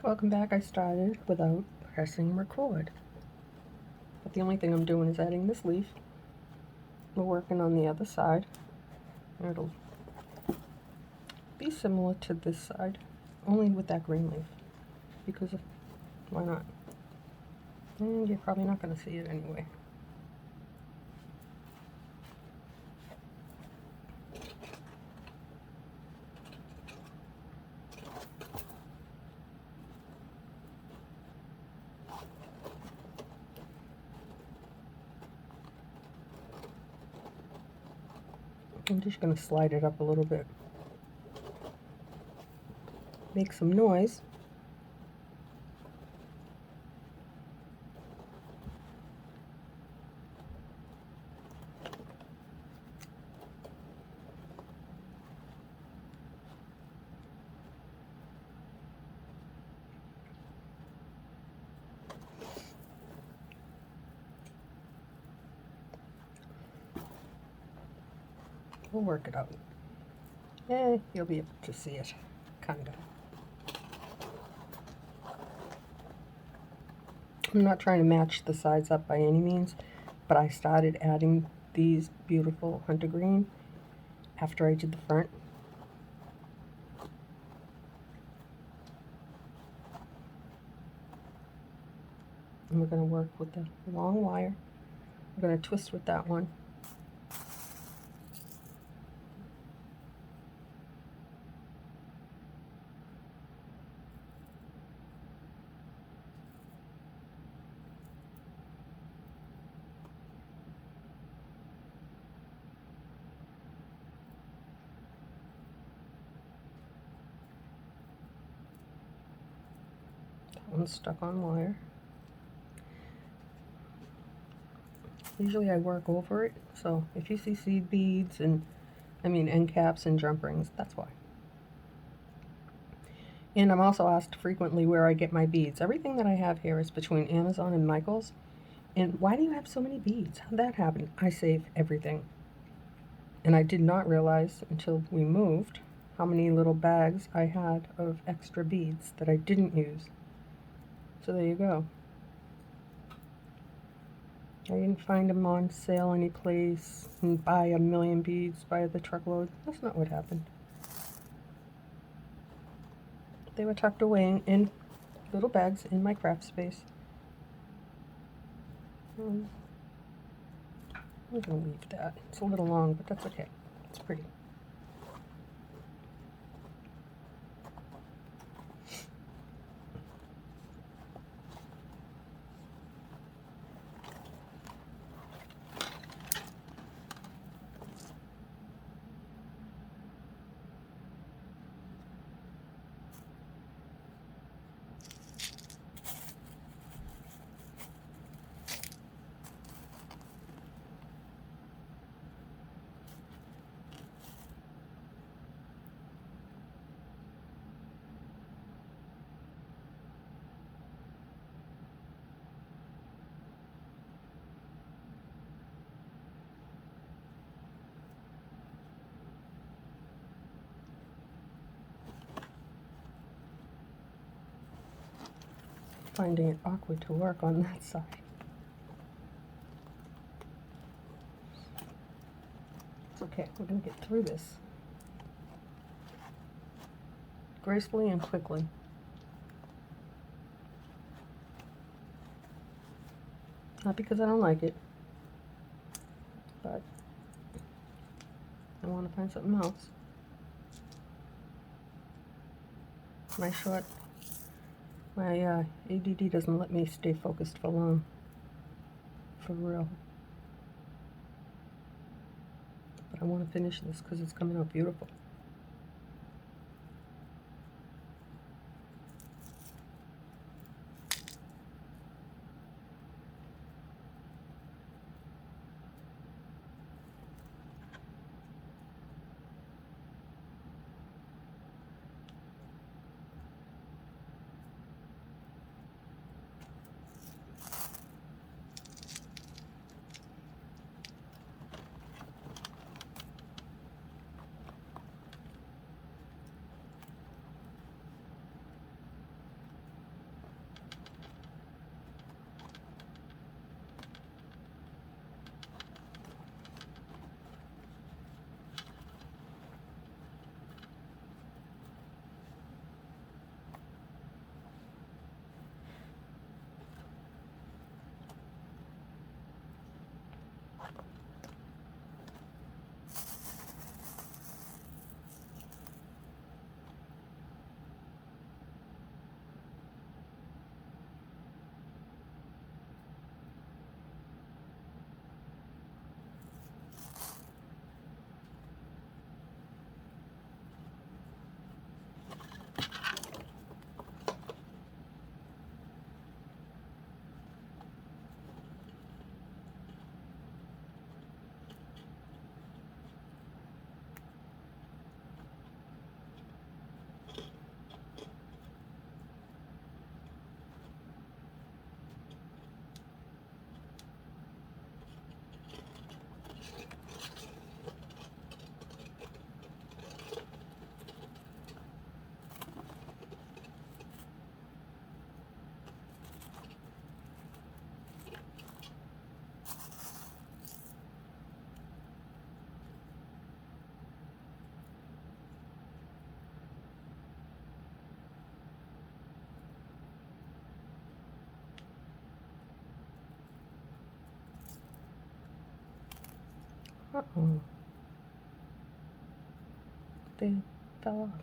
Welcome back. I started without pressing record. But the only thing I'm doing is adding this leaf. We're working on the other side. It'll be similar to this side, only with that green leaf. Because why not? And you're probably not going to see it anyway. I'm just going to slide it up a little bit. Make some noise. We'll work it out. You'll be able to see it, kind of. I'm not trying to match the sides up by any means, but I started adding these beautiful hunter green after I did the front. And we're going to work with the long wire. We're going to twist with that one. That one's stuck on wire. Usually I work over it, so if you see seed beads and end caps and jump rings, that's why. And I'm also asked frequently where I get my beads. Everything that I have here is between Amazon and Michael's. And why do you have so many beads? How'd that happen? I save everything. And I did not realize until we moved how many little bags I had of extra beads that I didn't use. So there you go. I didn't find them on sale anyplace and buy a million beads by the truckload. That's not what happened. They were tucked away in little bags in my craft space. I'm going to leave that. It's a little long, but that's okay. It's pretty. Finding it awkward to work on that side. It's okay, we're going to get through this gracefully and quickly. Not because I don't like it, but I want to find something else. My ADD doesn't let me stay focused for long. For real. But I want to finish this because it's coming out beautiful. Uh-oh. They fell off.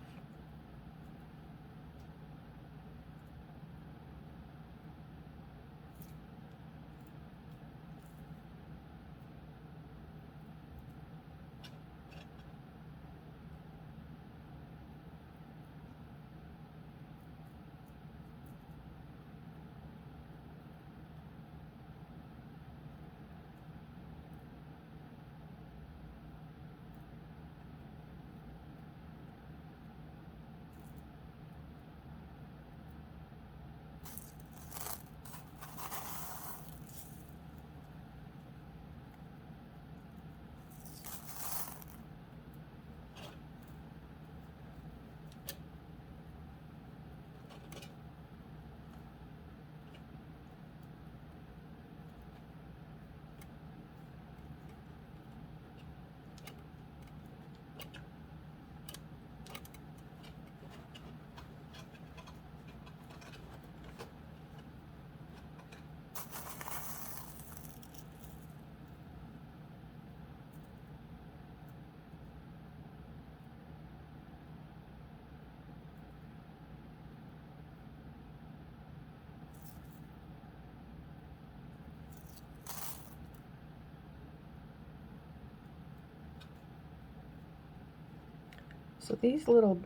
So these little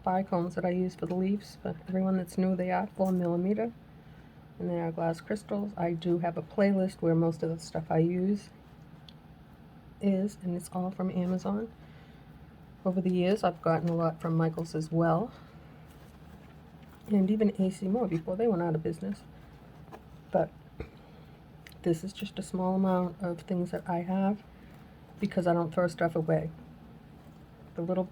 bicones that I use for the leaves, for everyone that's new, they are 4mm, and they are glass crystals. I do have a playlist where most of the stuff I use is, and it's all from Amazon. Over the years, I've gotten a lot from Michaels as well, and even AC Moore before they went out of business. But this is just a small amount of things that I have because I don't throw stuff away. The little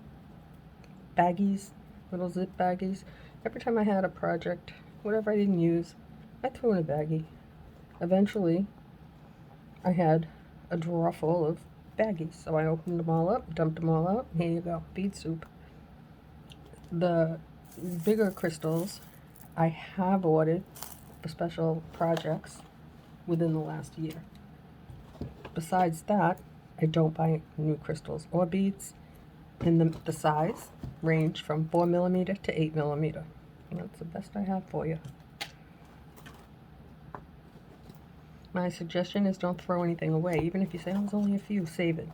baggies, little zip baggies, every time I had a project, whatever I didn't use, I threw in a baggie. Eventually, I had a drawer full of baggies, so I opened them all up, dumped them all out, and here you go, bead soup. The bigger crystals I have ordered for special projects within the last year. Besides that, I don't buy new crystals or beads, and the size range from 4mm to 8mm. And that's the best I have for you. My suggestion is don't throw anything away. Even if you say, oh, there's only a few, save it.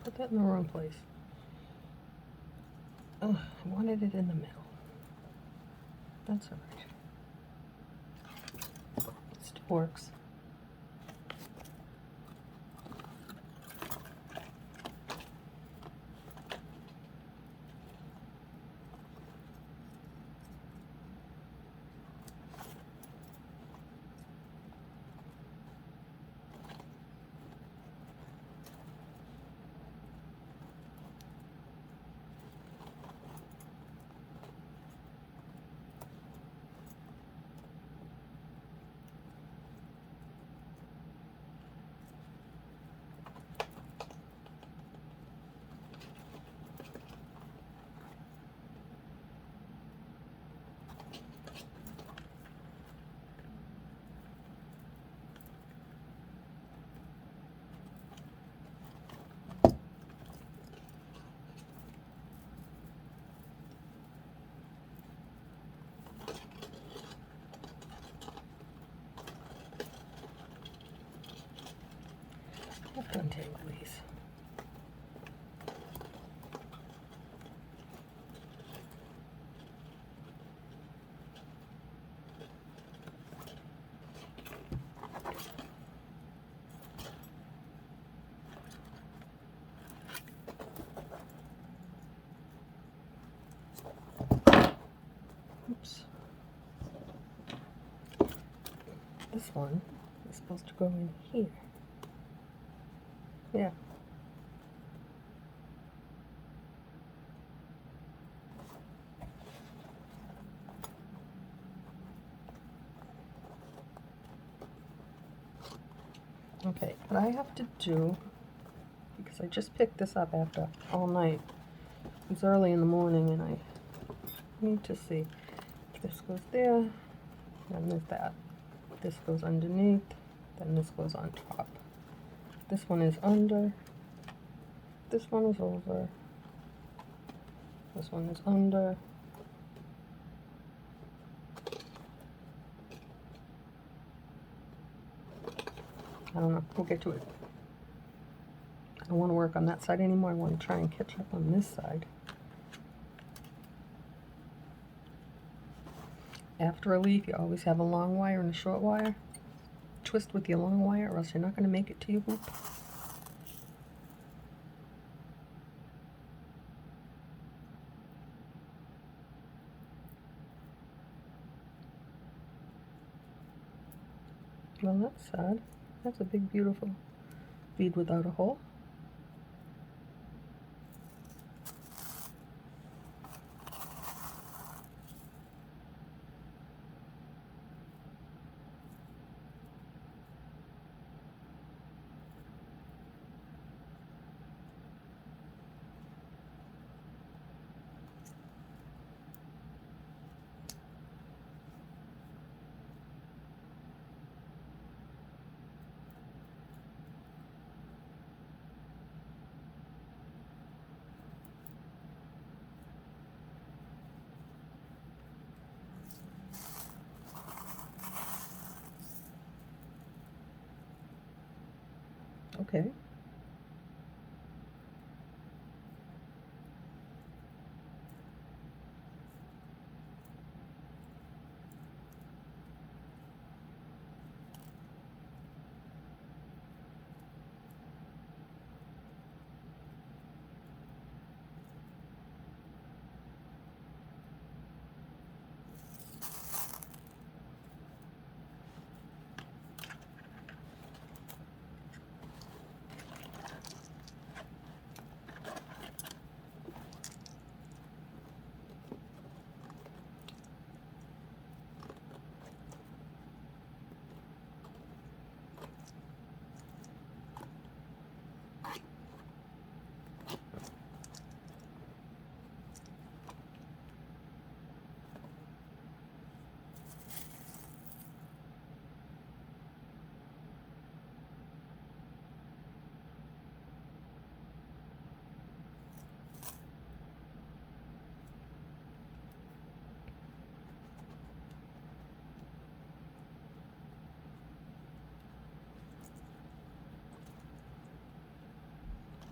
Put that in the wrong place. Ugh, I wanted it in the middle. That's all right. It still works. I have to untangle these. Oops. This one is supposed to go in here. Yeah. Okay, what I have to do, because because I just picked this up after all night. It was early in the morning and I need to see. This goes there, then there's that. This goes underneath, then this goes on top. This one is under, this one is over, this one is under. I don't know, we'll get to it. I don't want to work on that side anymore. I want to try and catch up on this side. After a leaf, you always have a long wire and a short wire. Twist with your long wire or else you're not going to make it to your hoop. Well, that's sad. That's a big, beautiful bead without a hole. Okay.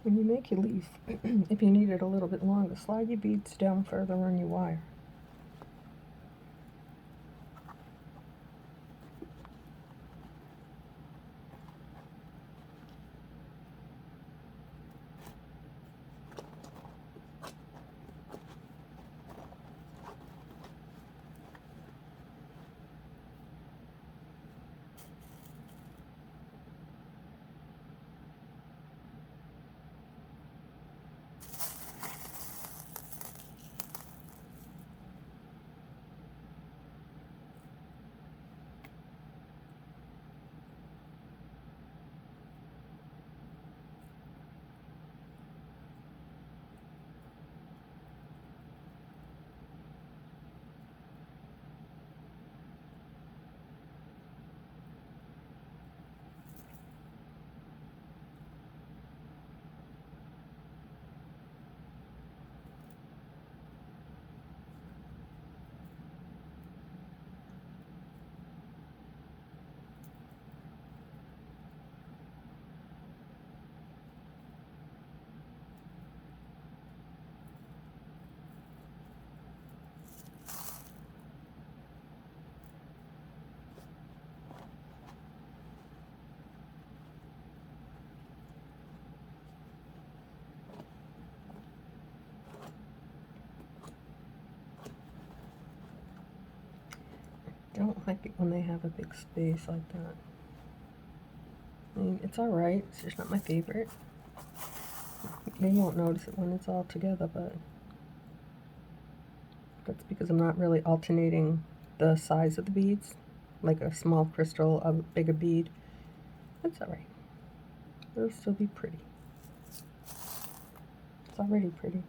When you make your leaf, if you need it a little bit longer, slide your beads down further on your wire. I don't like it when they have a big space like that. I mean, it's alright, it's just not my favorite. You won't notice it when it's all together, but that's because I'm not really alternating the size of the beads, like a small crystal, a bigger bead. That's alright. It'll still be pretty. It's already pretty.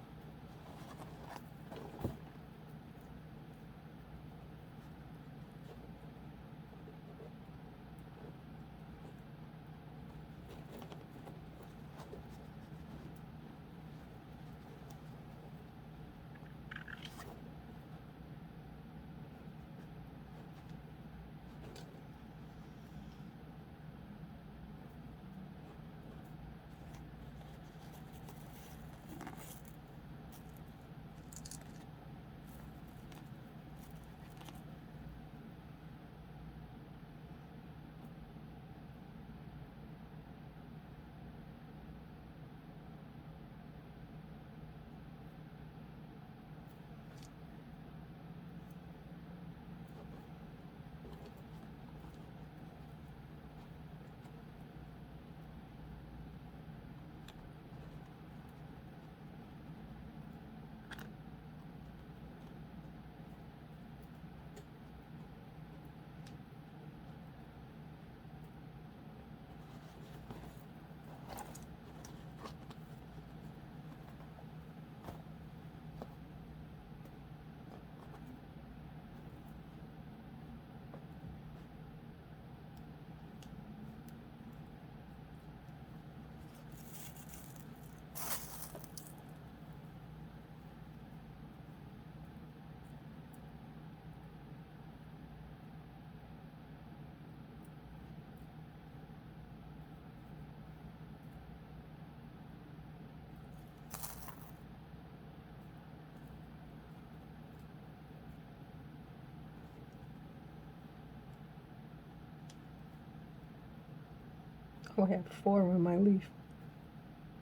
Oh, I have 4 on my leaf.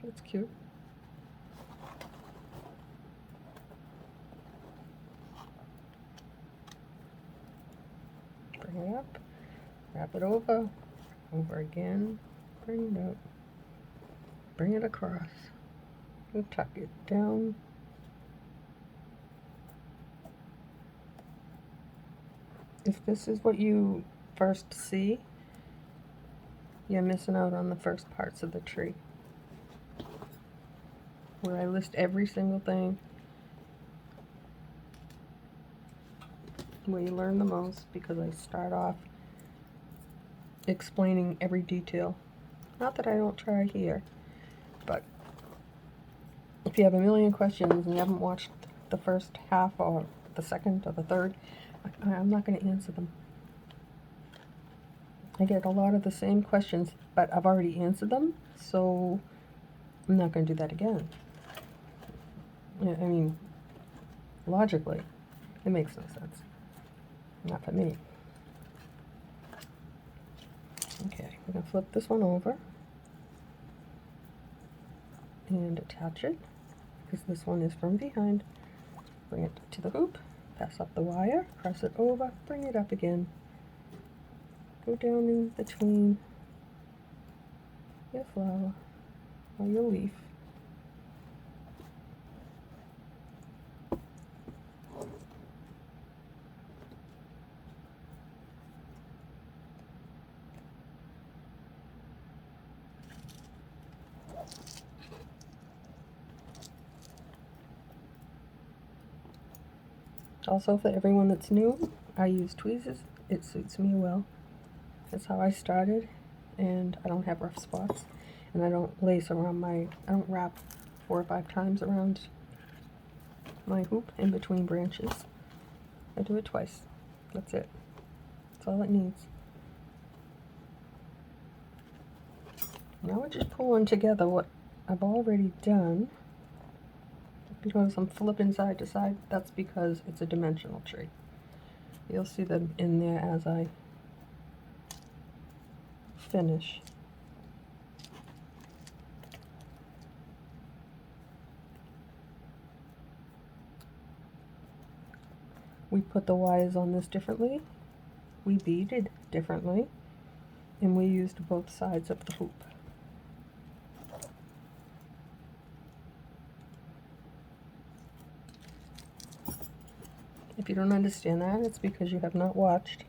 That's cute. Bring it up, wrap it over again, bring it up, bring it across, and tuck it down. If this is what you first see, you're missing out on the first parts of the tree, where I list every single thing, where you learn the most, because I start off explaining every detail. Not that I don't try here, but if you have a million questions and you haven't watched the first half or the second or the third, I'm not going to answer them. I get a lot of the same questions, but I've already answered them, so I'm not going to do that again. I mean, logically, it makes no sense. Not for me. Okay, we're going to flip this one over and attach it, because this one is from behind. Bring it to the hoop, pass up the wire, cross it over, bring it up again. Go down in between your flower or your leaf. Also, for everyone that's new, I use tweezers. It suits me well. That's how I started, and I don't have rough spots. And I don't lace around I don't wrap 4 or 5 times around my hoop in between branches. I do it twice. That's it. That's all it needs. Now we're just pulling together what I've already done. Because I'm flipping side to side, that's because it's a dimensional tree. You'll see them in there as I finish. We put the wires on this differently, we beaded differently, and we used both sides of the hoop. If you don't understand that, it's because you have not watched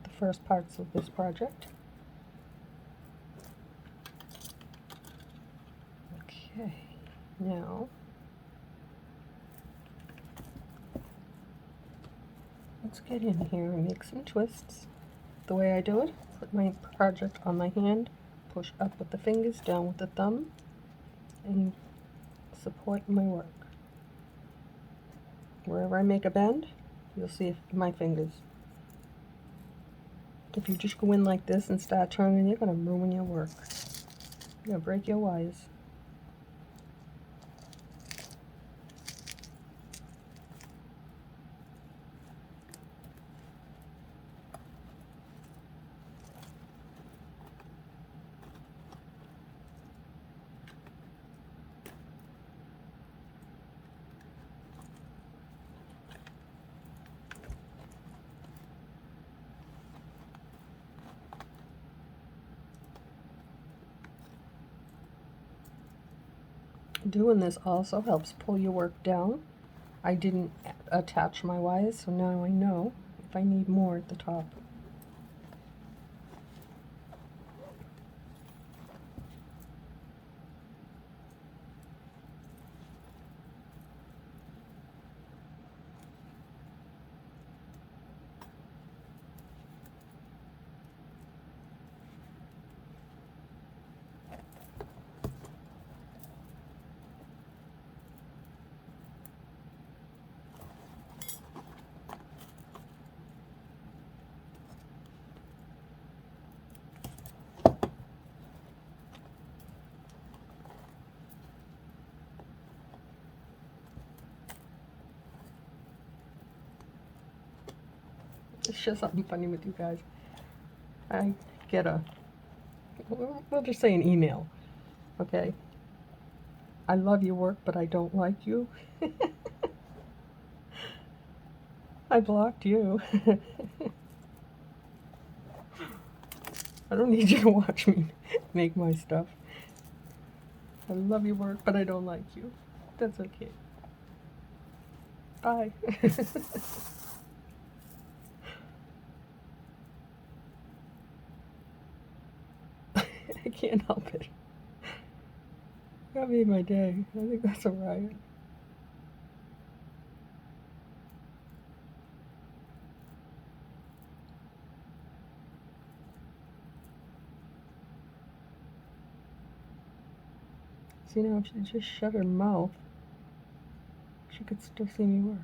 the first parts of this project. Okay, now let's get in here and make some twists. The way I do it, put my project on my hand, push up with the fingers, down with the thumb, and support my work. Wherever I make a bend, you'll see my fingers. If you just go in like this and start turning, you're going to ruin your work. You're going to break your wires. Doing this also helps pull your work down. I didn't attach my wires, so now I know if I need more at the top. It's just something funny with you guys. I get we'll just say an email, okay? I love your work, but I don't like you. I blocked you. I don't need you to watch me make my stuff. I love your work, but I don't like you. That's okay. Bye. I can't help it. That made my day. I think that's a riot. See, now if she just shut her mouth, she could still see me work.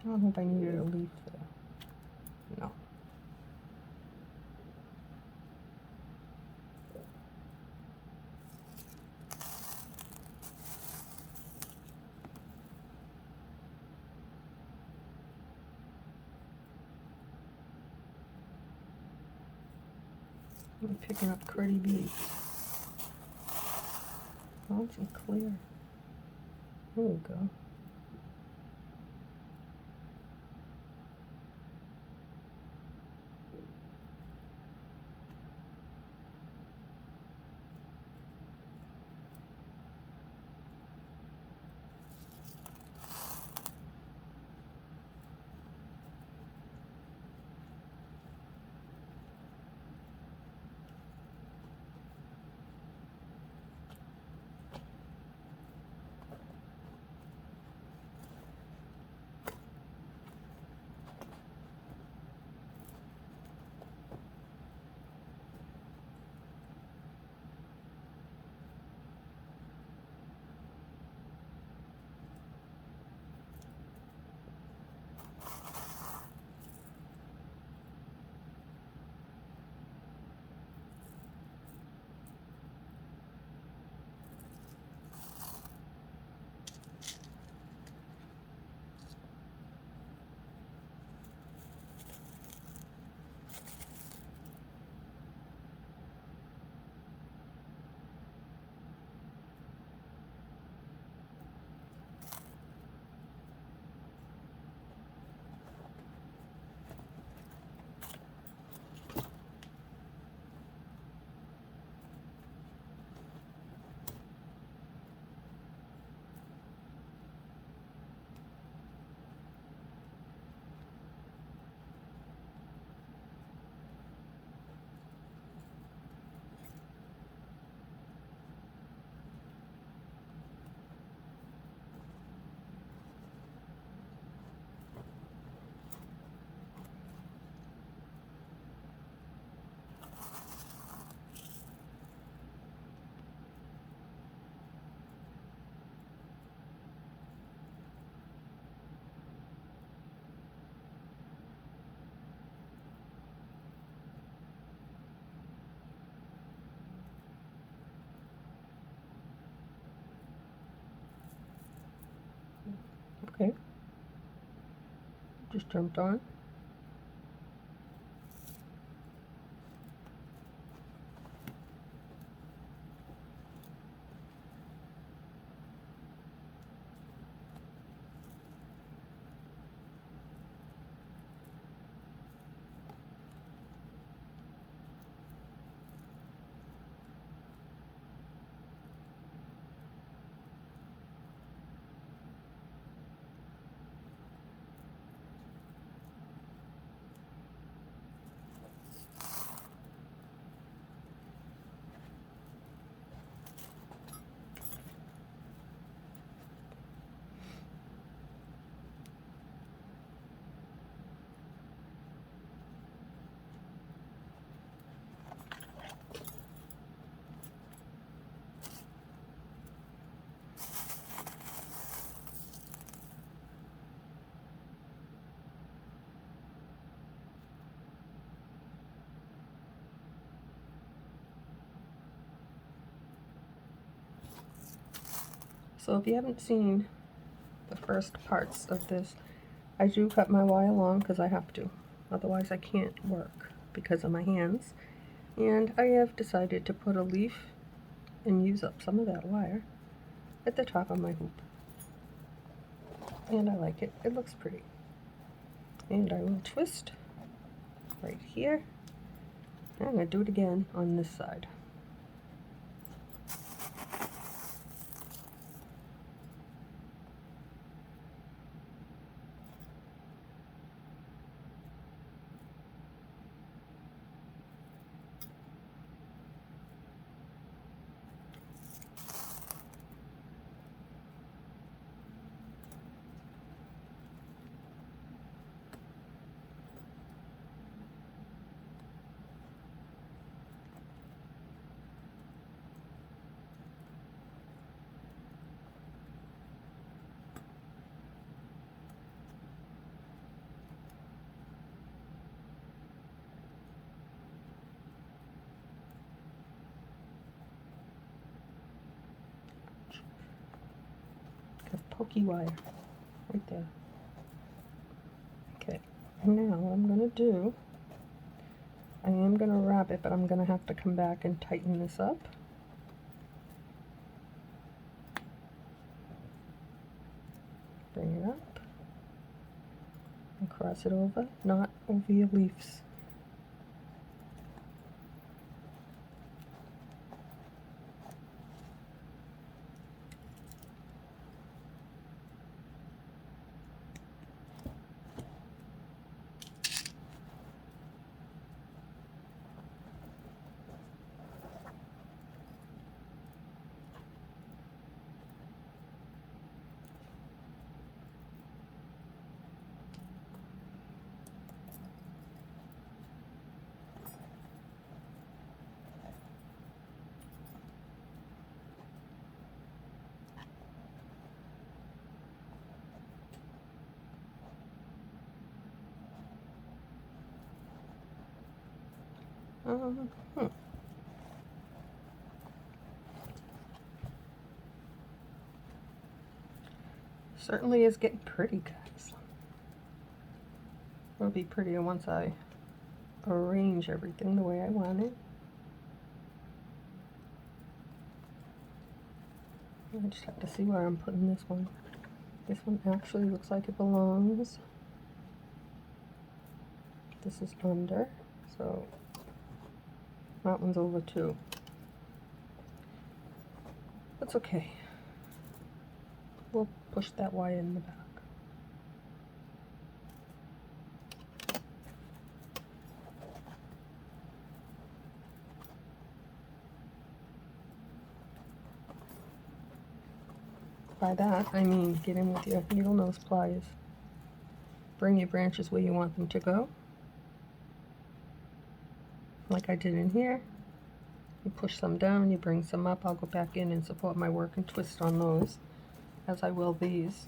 I don't know if I needed a leaf there. No. I'm picking up pretty beads. I want some clear. There we go. Okay. Just jumped on. So if you haven't seen the first parts of this, I do cut my wire long because I have to. Otherwise I can't work because of my hands. And I have decided to put a leaf and use up some of that wire at the top of my hoop. And I like it. It looks pretty. And I will twist right here. And I'm going to do it again on this side. hooky wire right there. Okay, now what I'm going to do, I am going to wrap it, but I'm going to have to come back and tighten this up. Bring it up and cross it over, not over your leaves. Certainly is getting pretty, guys. It'll be prettier once I arrange everything the way I want it. I just have to see where I'm putting this one. This one actually looks like it belongs. This is under, so that one's over too. That's okay. We'll push that wire in the back. By that, I mean get in with your needle nose pliers. Bring your branches where you want them to go. Like I did in here. You push some down, you bring some up. I'll go back in and support my work and twist on those, as I will these.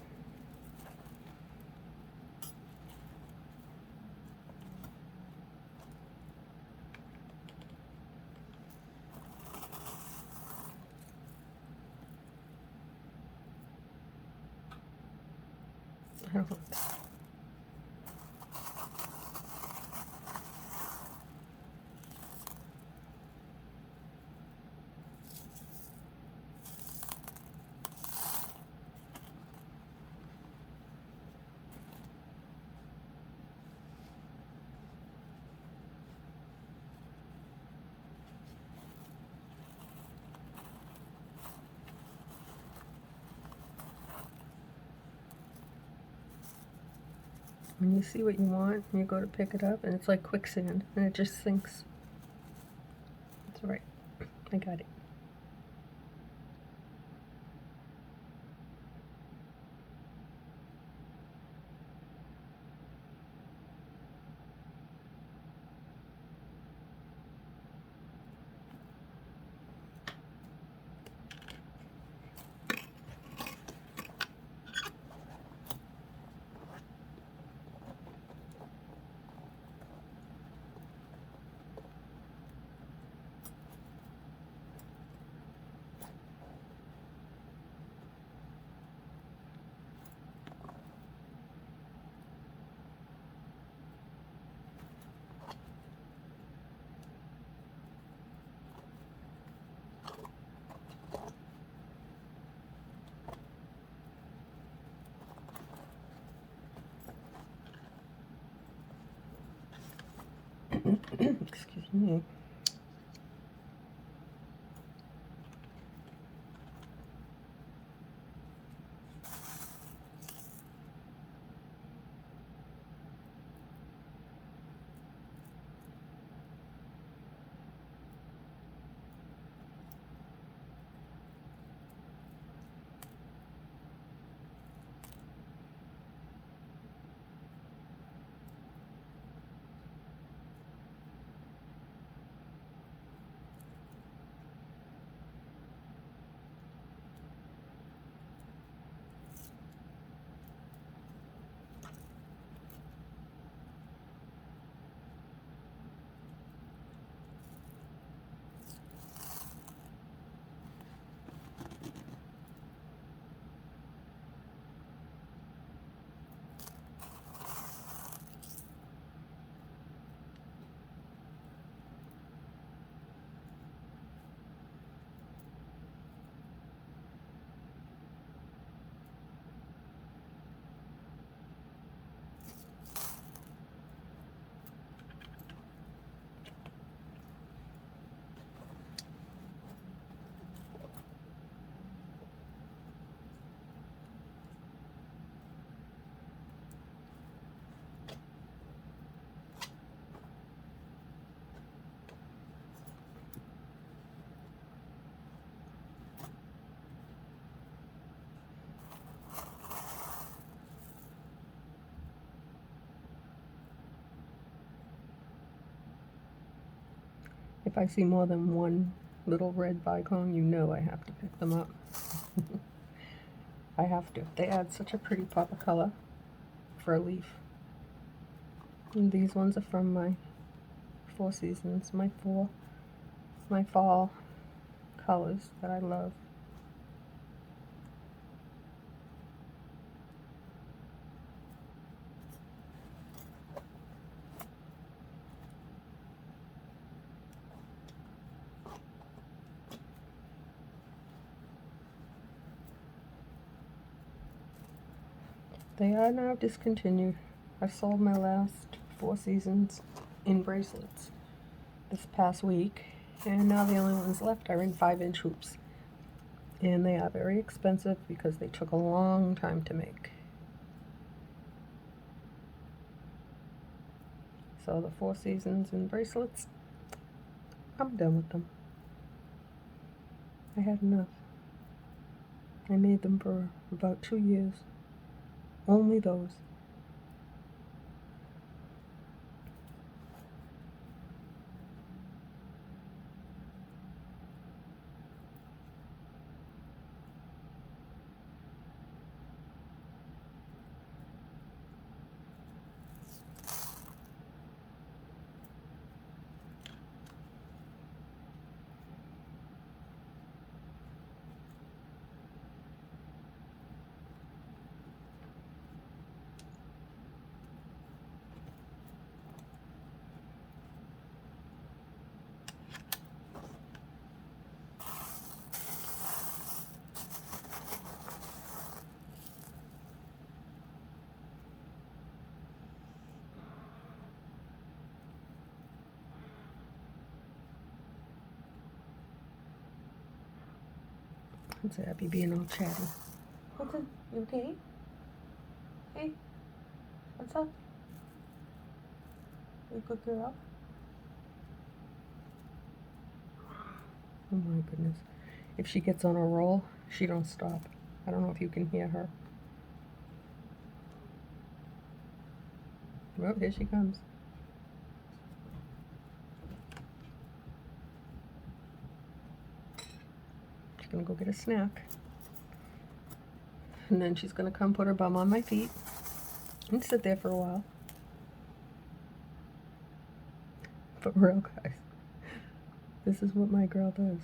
I don't know. When you see what you want, you go to pick it up, and it's like quicksand, and it just sinks. That's right. I got it. Excuse me. If I see more than one little red bicone, you know I have to pick them up. I have to. They add such a pretty pop of color for a leaf. And these ones are from my Four Seasons, my fall colors that I love. They are now discontinued. I sold my last Four Seasons in bracelets this past week, and now the only ones left are in 5-inch hoops. And they are very expensive because they took a long time to make. So the Four Seasons in bracelets, I'm done with them. I had enough. I made them for about 2 years. Only those. What's that? Be being all chatty. What's up? You okay? Hey, what's up? You a good girl? Oh my goodness. If she gets on a roll, she don't stop. I don't know if you can hear her. Oh, here she comes. She's gonna go get a snack. And then she's gonna come put her bum on my feet and sit there for a while. For real, guys. This is what my girl does.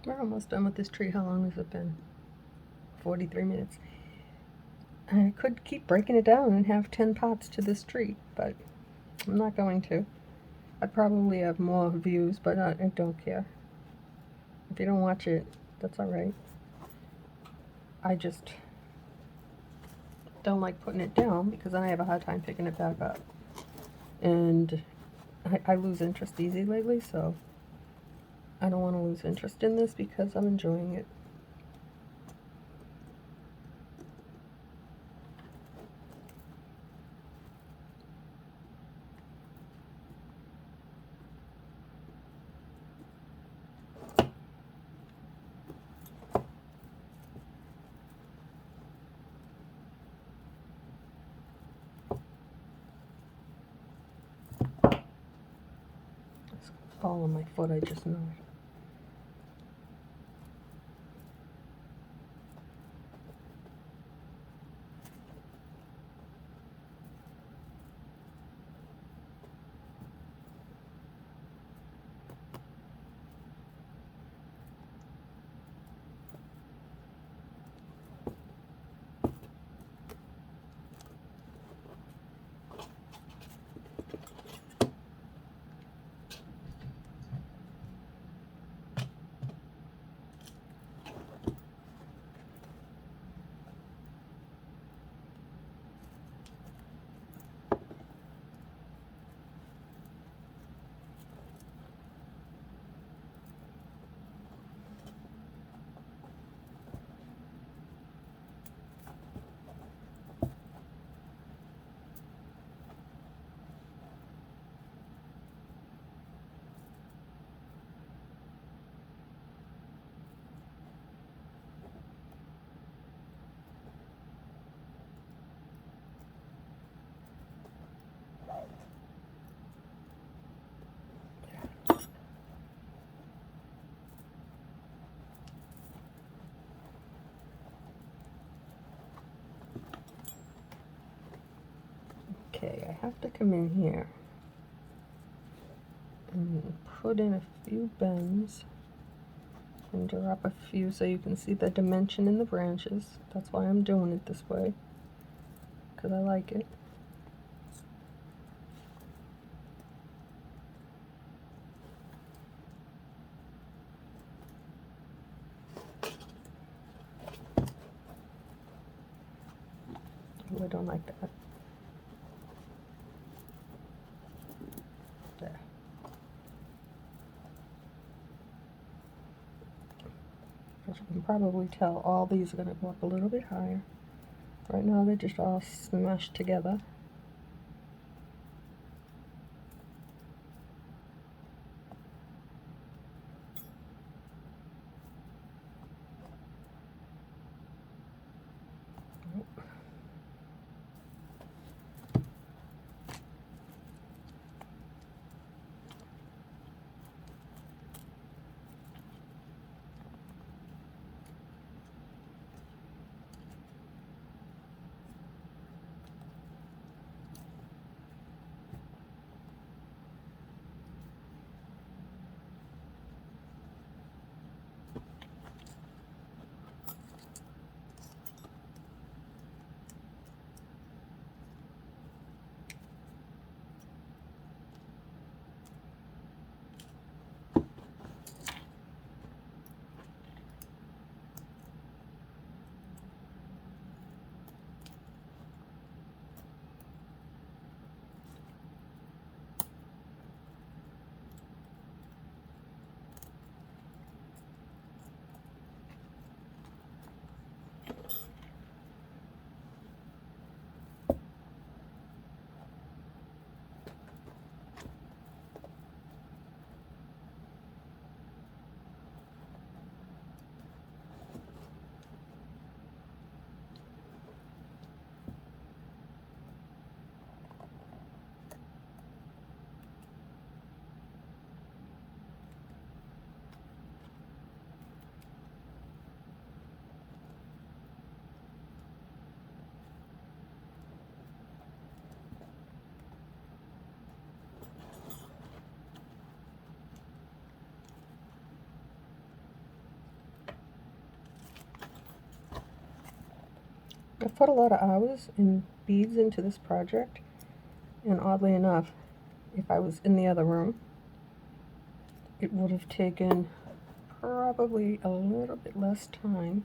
We're almost done with this tree. How long has it been? 43 minutes. I could keep breaking it down and have 10 pots to this tree, but I'm not going to. I'd probably have more views, but I don't care. If you don't watch it, that's alright. I just don't like putting it down because then I have a hard time picking it back up. And I lose interest easy lately, so I don't want to lose interest in this because I'm enjoying it. ball on my foot, I just know it. Okay, I have to come in here and put in a few bends and drop a few so you can see the dimension in the branches. That's why I'm doing it this way, because I like it. Oh, I don't like that. There. As you can probably tell, all these are going to go up a little bit higher. Right now they're just all smashed together. I've put a lot of hours and beads into this project, and oddly enough, if I was in the other room, it would have taken probably a little bit less time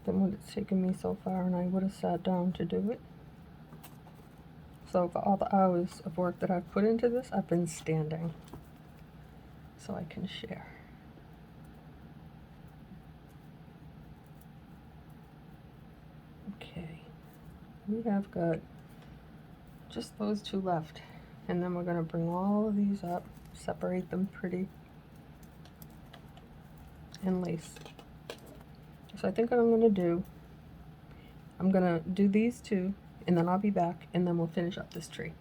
than what it's taken me so far, and I would have sat down to do it. So for all the hours of work that I've put into this, I've been standing so I can share. Okay, we have got just those two left, and then we're going to bring all of these up, separate them pretty, and lace. So I think what I'm going to do, I'm going to do these two, and then I'll be back, and then we'll finish up this tree.